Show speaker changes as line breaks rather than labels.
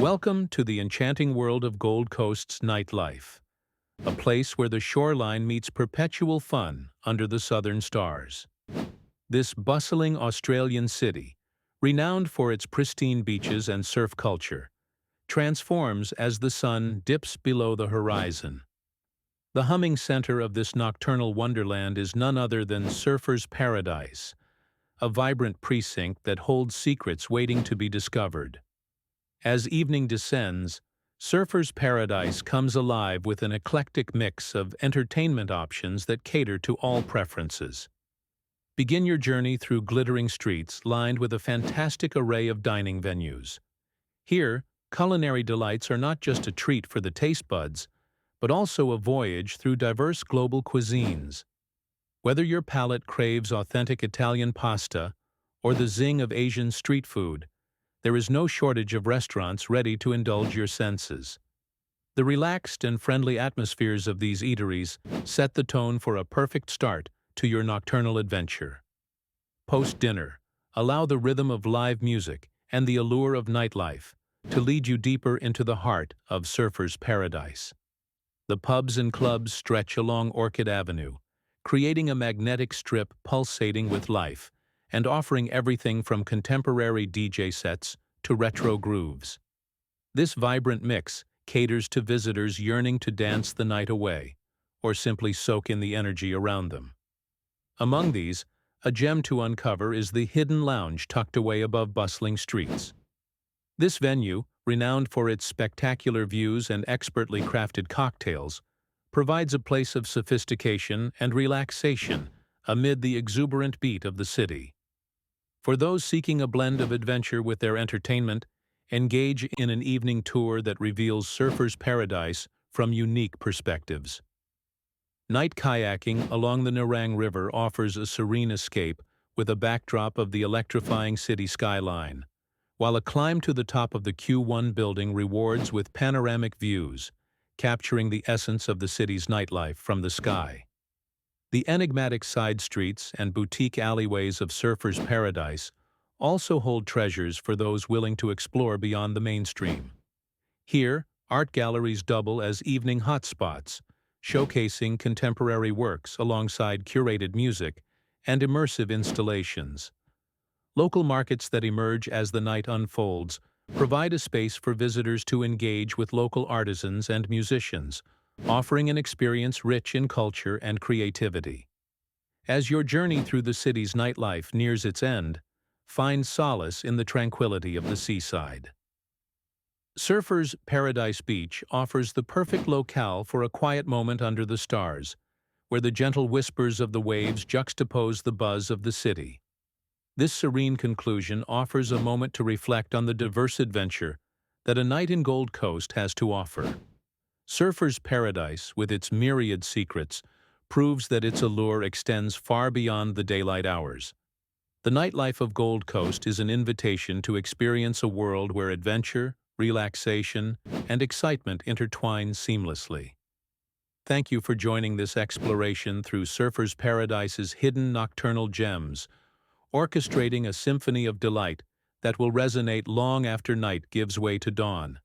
Welcome to the enchanting world of Gold Coast's nightlife, a place where the shoreline meets perpetual fun under the southern stars. This bustling Australian city, renowned for its pristine beaches and surf culture, transforms as the sun dips below the horizon. The humming center of this nocturnal wonderland is none other than Surfer's Paradise, a vibrant precinct that holds secrets waiting to be discovered. As evening descends, Surfer's Paradise comes alive with an eclectic mix of entertainment options that cater to all preferences. Begin your journey through glittering streets lined with a fantastic array of dining venues. Here, culinary delights are not just a treat for the taste buds, but also a voyage through diverse global cuisines. Whether your palate craves authentic Italian pasta or the zing of Asian street food, there is no shortage of restaurants ready to indulge your senses. The relaxed and friendly atmospheres of these eateries set the tone for a perfect start to your nocturnal adventure. Post-dinner, allow the rhythm of live music and the allure of nightlife to lead you deeper into the heart of Surfer's Paradise. The pubs and clubs stretch along Orchid Avenue, creating a magnetic strip pulsating with life and offering everything from contemporary DJ sets to retro grooves. This vibrant mix caters to visitors yearning to dance the night away, or simply soak in the energy around them. Among these, a gem to uncover is the Hidden Lounge tucked away above bustling streets. This venue, renowned for its spectacular views and expertly crafted cocktails, provides a place of sophistication and relaxation amid the exuberant beat of the city. For those seeking a blend of adventure with their entertainment, engage in an evening tour that reveals Surfer's Paradise from unique perspectives. Night kayaking along the Nurang River offers a serene escape with a backdrop of the electrifying city skyline, while a climb to the top of the Q1 building rewards with panoramic views, capturing the essence of the city's nightlife from the sky. The enigmatic side streets and boutique alleyways of Surfer's Paradise also hold treasures for those willing to explore beyond the mainstream. Here, art galleries double as evening hotspots, showcasing contemporary works alongside curated music and immersive installations. Local markets that emerge as the night unfolds provide a space for visitors to engage with local artisans and musicians, offering an experience rich in culture and creativity. As your journey through the city's nightlife nears its end, find solace in the tranquility of the seaside. Surfer's Paradise Beach offers the perfect locale for a quiet moment under the stars, where the gentle whispers of the waves juxtapose the buzz of the city. This serene conclusion offers a moment to reflect on the diverse adventure that a night in Gold Coast has to offer. Surfer's Paradise, with its myriad secrets, proves that its allure extends far beyond the daylight hours. The nightlife of Gold Coast is an invitation to experience a world where adventure, relaxation, and excitement intertwine seamlessly. Thank you for joining this exploration through Surfer's Paradise's hidden nocturnal gems, orchestrating a symphony of delight that will resonate long after night gives way to dawn.